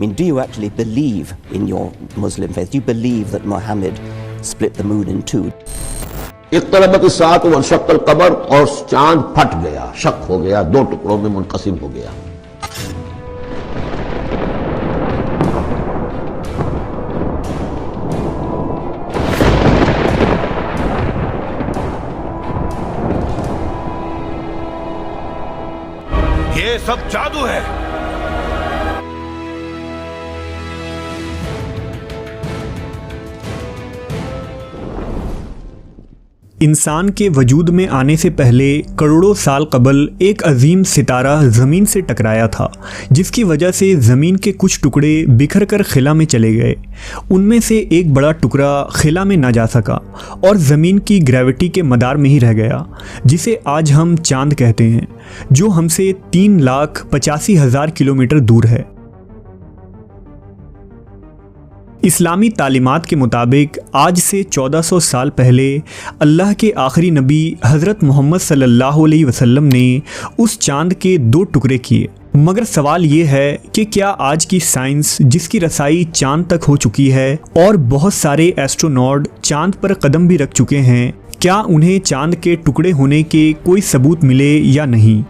mean, do you actually believe in your Muslim faith? Do you believe that Muhammad split the moon in two? इक़्तरबत अस्साअतु वंशक़्क़ल क़मर, और चांद फट गया, शक हो गया, दो टुकड़ों में मुनक़सिम हो गया। ये सब जादू है। इंसान के वजूद में आने से पहले करोड़ों साल कबल एक अजीम सितारा ज़मीन से टकराया था, जिसकी वजह से ज़मीन के कुछ टुकड़े बिखर कर खिला में चले गए। उनमें से एक बड़ा टुकड़ा खिला में ना जा सका और ज़मीन की ग्रेविटी के मदार में ही रह गया, जिसे आज हम चांद कहते हैं, जो हमसे 3,85,000 किलोमीटर दूर है। इस्लामी तालीमात के मुताबिक आज से 1400 साल पहले अल्लाह के आखिरी नबी हज़रत मोहम्मद सल्लल्लाहु अलैहि वसल्लम ने उस चाँद के 2 टुकड़े किए। मगर सवाल ये है कि क्या आज की साइंस, जिसकी रसाई चाँद तक हो चुकी है और बहुत सारे एस्ट्रोनॉट चाँद पर कदम भी रख चुके हैं, क्या उन्हें चाँद के टुकड़े होने के कोई सबूत मिले या नहीं?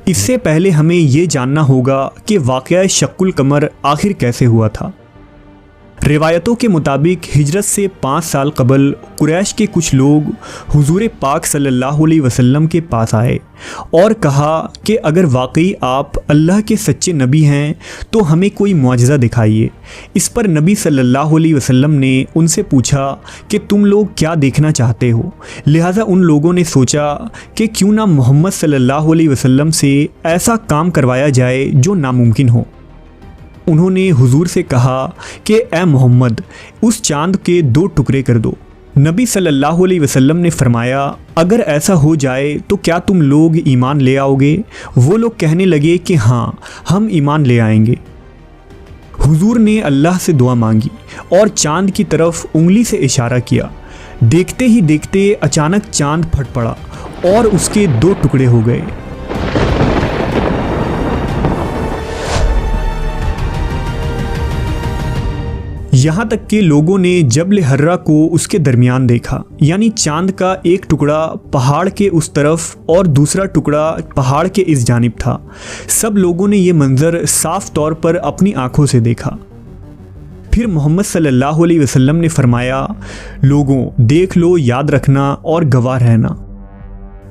इससे पहले हमें ये जानना होगा कि वाक़या शक्कुल कमर आखिर कैसे हुआ था। रिवायतों के मुताबिक हिजरत से 5 साल कबल कुरैश के कुछ लोग हुजूर पाक सल्लल्लाहु अलैहि वसल्लम के पास आए और कहा कि अगर वाकई आप अल्लाह के सच्चे नबी हैं तो हमें कोई मुआजिज़ा दिखाइए। इस पर नबी सल्लल्लाहु अलैहि वसल्लम ने उनसे पूछा कि तुम लोग क्या देखना चाहते हो। लिहाजा उन लोगों ने सोचा कि क्यों ना मोहम्मद सल्लल्लाहु अलैहि वसल्लम से ऐसा काम करवाया जाए जो नामुमकिन हो। उन्होंने हुजूर से कहा कि ए मोहम्मद, उस चाँद के 2 टुकड़े कर दो। नबी सल्लल्लाहु अलैहि वसल्लम ने फरमाया, अगर ऐसा हो जाए तो क्या तुम लोग ईमान ले आओगे? वो लोग कहने लगे कि हाँ, हम ईमान ले आएंगे। हुजूर ने अल्लाह से दुआ मांगी और चाँद की तरफ उंगली से इशारा किया। देखते ही देखते अचानक चाँद फट पड़ा और उसके 2 टुकड़े हो गए। यहाँ तक कि लोगों ने जबल हर्रा को उसके दरमियान देखा, यानी चांद का एक टुकड़ा पहाड़ के उस तरफ और दूसरा टुकड़ा पहाड़ के इस जानिब था। सब लोगों ने ये मंजर साफ तौर पर अपनी आंखों से देखा। फिर मोहम्मद सल्लल्लाहु अलैहि वसल्लम ने फरमाया, लोगों देख लो, याद रखना और गवाह रहना।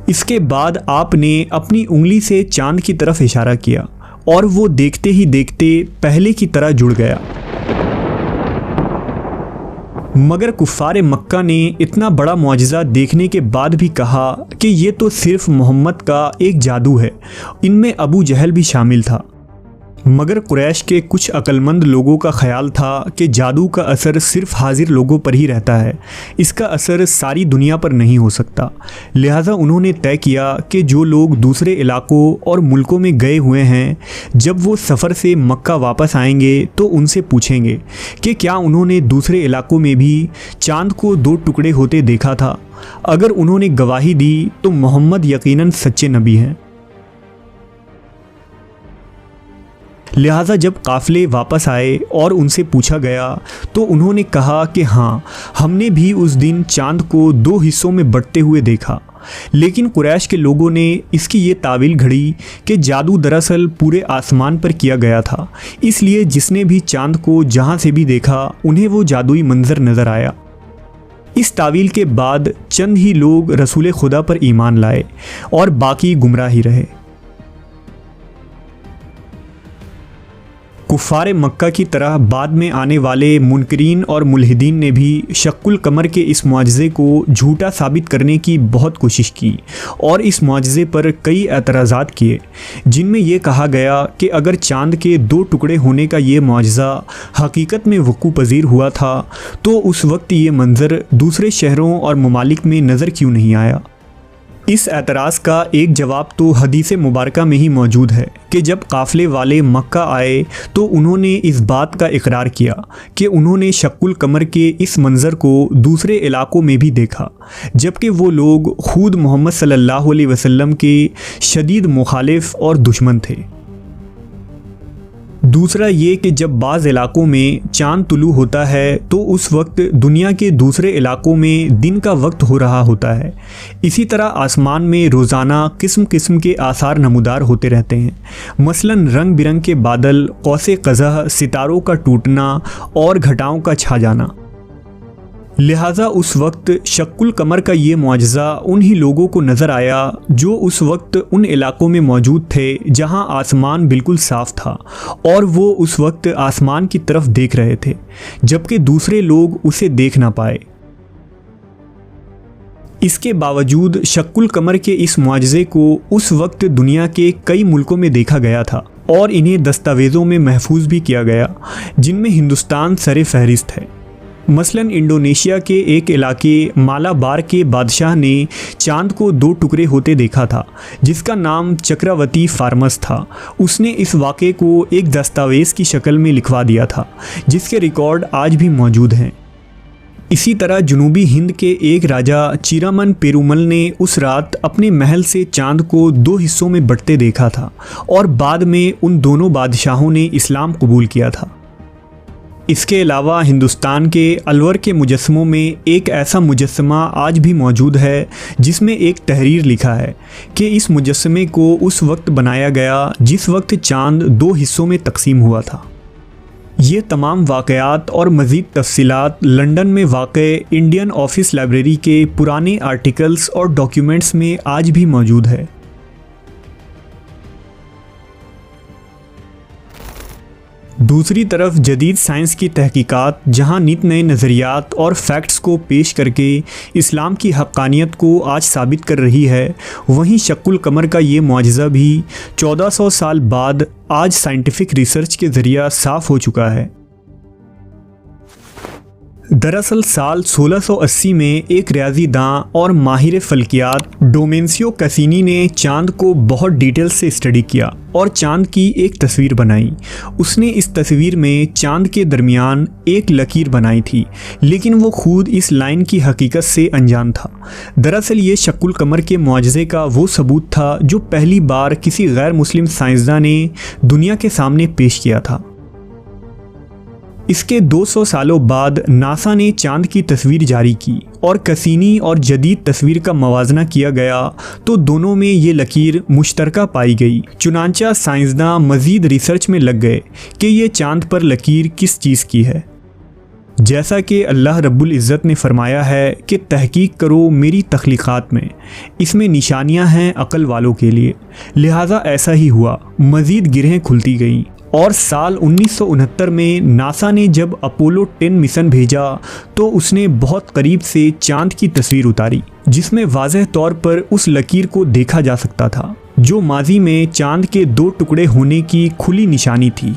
इसके बाद आपने अपनी उंगली से चांद की तरफ इशारा किया और वो देखते ही देखते पहले की तरह जुड़ गया। मगर कुफ़ार मक्का ने इतना बड़ा मुआजिज़ा देखने के बाद भी कहा कि ये तो सिर्फ मोहम्मद का एक जादू है, इनमें अबू जहल भी शामिल था। मगर कुरैश के कुछ अक्लमंद लोगों का ख्याल था कि जादू का असर सिर्फ हाजिर लोगों पर ही रहता है, इसका असर सारी दुनिया पर नहीं हो सकता। लिहाजा उन्होंने तय किया कि जो लोग दूसरे इलाकों और मुल्कों में गए हुए हैं, जब वो सफ़र से मक्का वापस आएंगे तो उनसे पूछेंगे कि क्या उन्होंने दूसरे इलाकों में भी चाँद को 2 टुकड़े होते देखा था। अगर उन्होंने गवाही दी तो मोहम्मद यकीनन सच्चे नबी हैं। लिहाजा जब काफ़िले वापस आए और उनसे पूछा गया तो उन्होंने कहा कि हाँ, हमने भी उस दिन चाँद को 2 हिस्सों में बंटते हुए देखा। लेकिन कुरैश के लोगों ने इसकी ये तावील घड़ी कि जादू दरअसल पूरे आसमान पर किया गया था, इसलिए जिसने भी चाँद को जहाँ से भी देखा उन्हें वो जादुई मंजर नज़र आया। इस तावील के बाद चंद ही लोग रसूल खुदा पर ईमान लाए और बाकी गुमराह ही रहे। कुफ़ार मक्का की तरह बाद में आने वाले मुनकरीन और मुल्हिदीन ने भी शक्कुल कमर के इस मुआजिज़े को झूठा साबित करने की बहुत कोशिश की और इस मुआजिज़े पर कई एतराज़ात किए, जिनमें यह कहा गया कि अगर चाँद के 2 टुकड़े होने का ये मुआजिज़ा हकीकत में वक़ूअ पज़ीर हुआ था तो उस वक्त ये मंज़र दूसरे शहरों और ममालिक में नज़र क्यों नहीं आया। इस एतराज़ का एक जवाब तो हदीस मुबारका में ही मौजूद है कि जब काफ़िले वाले मक्का आए तो उन्होंने इस बात का इकरार किया कि उन्होंने शक्कुल कमर के इस मंज़र को दूसरे इलाकों में भी देखा, जबकि वो लोग खुद मोहम्मद सल्लल्लाहु अलैहि वसल्लम के शदीद मुखालिफ और दुश्मन थे। दूसरा ये कि जब बाज़ इलाकों में चांद तुलू होता है तो उस वक्त दुनिया के दूसरे इलाकों में दिन का वक्त हो रहा होता है। इसी तरह आसमान में रोज़ाना किस्म किस्म के आसार नमूदार होते रहते हैं, मसलन रंग बिरंग के बादल, कौसे कज़ह, सितारों का टूटना और घटाओं का छा जाना। लिहाजा उस वक्त शक्कुल कमर का ये मुआजिज़ा उन्हीं लोगों को नज़र आया जो उस वक्त उन इलाकों में मौजूद थे जहां आसमान बिल्कुल साफ़ था और वो उस वक्त आसमान की तरफ देख रहे थे, जबकि दूसरे लोग उसे देख ना पाए। इसके बावजूद शक्कुल कमर के इस मुआजिज़े को उस वक्त दुनिया के कई मुल्कों में देखा गया था और इन्हें दस्तावेज़ों में महफूज भी किया गया, जिनमें हिंदुस्तान सरे फहरिस्त है। मसलन इंडोनेशिया के एक इलाके मालाबार के बादशाह ने चांद को 2 टुकड़े होते देखा था, जिसका नाम चक्रवती फार्मस था। उसने इस वाक़े को एक दस्तावेज़ की शक्ल में लिखवा दिया था, जिसके रिकॉर्ड आज भी मौजूद हैं। इसी तरह जनूबी हिंद के एक राजा चिरामन पेरुमल ने उस रात अपने महल से चांद को 2 हिस्सों में बंटते देखा था और बाद में उन दोनों बादशाहों ने इस्लाम कबूल किया था। इसके अलावा हिंदुस्तान के अलवर के मुजस्समों में एक ऐसा मुजस्समा आज भी मौजूद है जिसमें एक तहरीर लिखा है कि इस मुजस्समे को उस वक्त बनाया गया जिस वक्त चांद 2 हिस्सों में तकसीम हुआ था। ये तमाम वाक़यात और मज़ीद तफसीलात लंदन में वाक़े इंडियन ऑफिस लाइब्रेरी के पुराने आर्टिकल्स और डॉक्यूमेंट्स में आज भी मौजूद है। दूसरी तरफ जदीद साइंस की तहकीकात जहां नित नए नज़रियात और फैक्ट्स को पेश करके इस्लाम की हक़ानियत को आज साबित कर रही है, वहीं शक्कुल कमर का ये मुआजिज़ा भी 1400 साल बाद आज साइंटिफिक रिसर्च के ज़रिया साफ़ हो चुका है। दरअसल साल 1680 में एक रियाज़ीदां और माहिर फ़ल्कियात डोमेंसियो कैसिनी ने चांद को बहुत डिटेल से स्टडी किया और चांद की एक तस्वीर बनाई। उसने इस तस्वीर में चांद के दरमियान एक लकीर बनाई थी, लेकिन वो खुद इस लाइन की हकीकत से अनजान था। दरअसल ये शक्कुल कमर के मुआजिज़े का वो सबूत था जो पहली बार किसी गैर मुस्लिम साइंसदान ने दुनिया के सामने पेश किया था। इसके 200 सालों बाद नासा ने चांद की तस्वीर जारी की और कैसिनी और जदीद तस्वीर का मवाजना किया गया तो दोनों में ये लकीर मुश्तरका पाई गई। चुनांचा साइंसदान मज़ीद रिसर्च में लग गए कि ये चांद पर लकीर किस चीज़ की है। जैसा कि अल्लाह रब्बुल इज़्ज़त ने फरमाया है कि तहकीक करो मेरी तख्लीक़ात में, इसमें निशानियां हैं अक़ल वालों के लिए। लिहाजा ऐसा ही हुआ, मज़ीद गिरहें खुलती गईं और साल 1969 में नासा ने जब अपोलो 10 मिशन भेजा तो उसने बहुत करीब से चांद की तस्वीर उतारी, जिसमें वाज़ेह तौर पर उस लकीर को देखा जा सकता था जो माजी में चांद के 2 टुकड़े होने की खुली निशानी थी।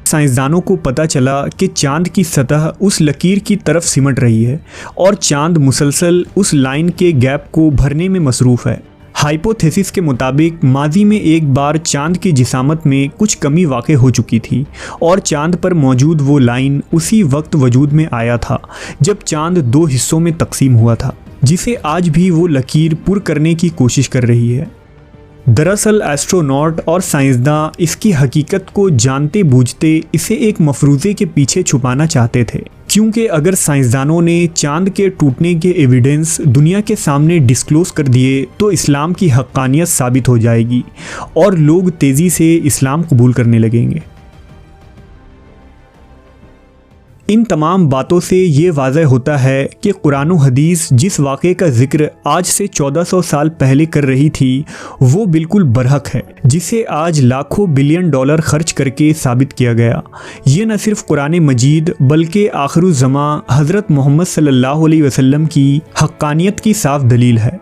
साइंसदानों को पता चला कि चांद की सतह उस लकीर की तरफ सिमट रही है और चांद मुसलसल उस लाइन के गैप को भरने में मसरूफ़ है। हाइपोथेसिस के मुताबिक माजी में एक बार चांद की जिसामत में कुछ कमी वाक़ हो चुकी थी और चांद पर मौजूद वो लाइन उसी वक्त वजूद में आया था जब चांद 2 हिस्सों में तकसीम हुआ था, जिसे आज भी वो लकीर पुर करने की कोशिश कर रही है। दरअसल एस्ट्रोनॉट और साइंसदान इसकी हकीकत को जानते बूझते इसे एक मफरूज़े के पीछे छुपाना चाहते थे, क्योंकि अगर साइंसदानों ने चांद के टूटने के एविडेंस दुनिया के सामने डिस्क्लोज़ कर दिए तो इस्लाम की हक़ानियत साबित हो जाएगी और लोग तेज़ी से इस्लाम कबूल करने लगेंगे। इन तमाम बातों से ये वाज़ह होता है कि कुरान व हदीस जिस वाक़े का ज़िक्र आज से 1400 साल पहले कर रही थी वो बिल्कुल बरहक है, जिसे आज लाखों बिलियन डॉलर खर्च करके साबित किया गया। ये न सिर्फ कुरान मजीद बल्कि आखिरुज़्ज़मा हज़रत मोहम्मद सल्लल्लाहु अलैहि वसल्लम की हक़ानियत की साफ दलील है।